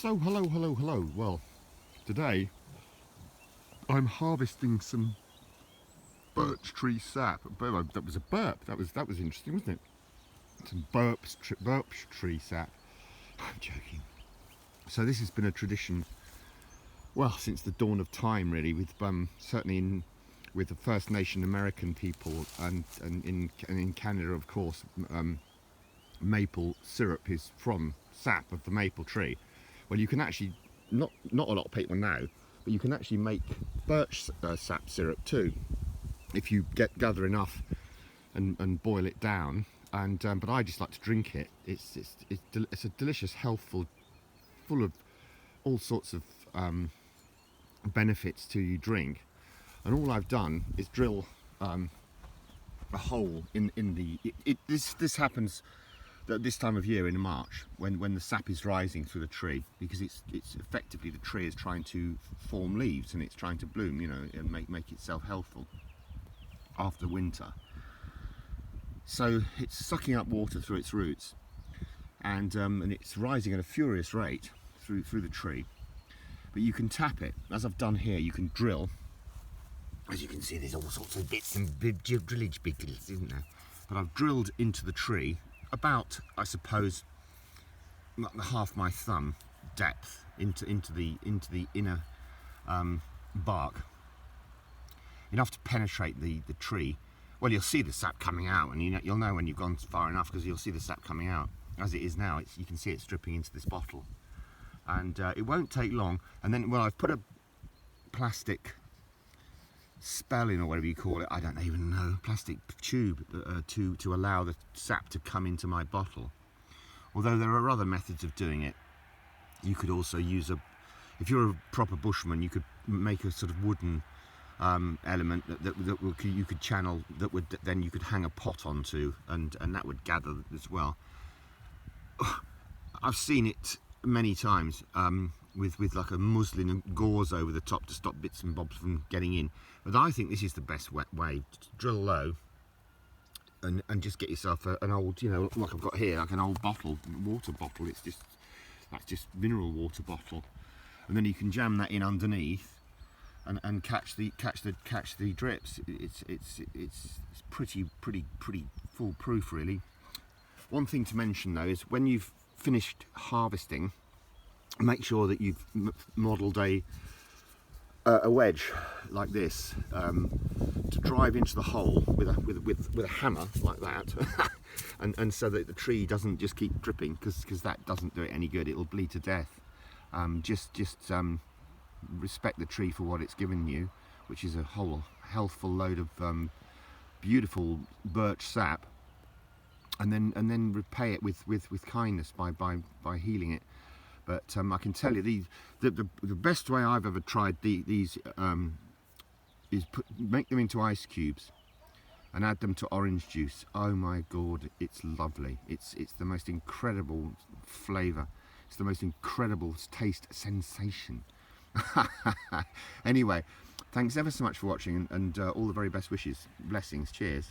So hello. Well, today I'm harvesting some birch tree sap. That was a burp. That was interesting, wasn't it? Some birch tree sap. I'm joking. So this has been a tradition, well, since the dawn of time, really, with certainly with the First Nation American people, and in Canada, of course, maple syrup is from sap of the maple tree. Well, you can actually, not a lot of people know, but you can actually make birch sap syrup too, if you gather enough and boil it down. And but I just like to drink it. It's a delicious, healthful, full of all sorts of benefits to you drink. And all I've done is drill a hole in the. This happens at this time of year in March, when the sap is rising through the tree, because it's effectively, the tree is trying to form leaves and it's trying to bloom, you know, and make itself healthful after winter. So it's sucking up water through its roots, and it's rising at a furious rate through the tree. But you can tap it, as I've done here. You can drill. As you can see, there's all sorts of bits and drillage bits, isn't there? But I've drilled into the tree about, I suppose, half my thumb depth into the inner bark, enough to penetrate the tree. Well, you'll see the sap coming out, and you'll know when you've gone far enough, because you'll see the sap coming out. As it is now, you can see it's dripping into this bottle, and it won't take long. And then, well, I've put a plastic spelling, or whatever you call it, I don't even know, plastic tube to allow the sap to come into my bottle. Although there are other methods of doing it. You could also use if you're a proper bushman, you could make a sort of wooden element that you could channel, then you could hang a pot onto, and that would gather as well. I've seen it many times with like a muslin and gauze over the top to stop bits and bobs from getting in. But I think this is the best way. Just drill low and just get yourself an old, you know, like I've got here, like an old bottle, water bottle. That's just mineral water bottle, and then you can jam that in underneath and catch the drips. It's pretty foolproof, really. One thing to mention though is, when you've finished harvesting, make sure that you've modelled a wedge like this to drive into the hole with a hammer like that, and so that the tree doesn't just keep dripping, because that doesn't do it any good. It'll bleed to death. Just respect the tree for what it's given you, which is a whole healthful load of beautiful birch sap, and then repay it with kindness by healing it. But I can tell you, the best way I've ever tried these is make them into ice cubes and add them to orange juice. Oh my God, it's lovely. It's the most incredible flavour. It's the most incredible taste sensation. Anyway, thanks ever so much for watching, and all the very best wishes. Blessings. Cheers.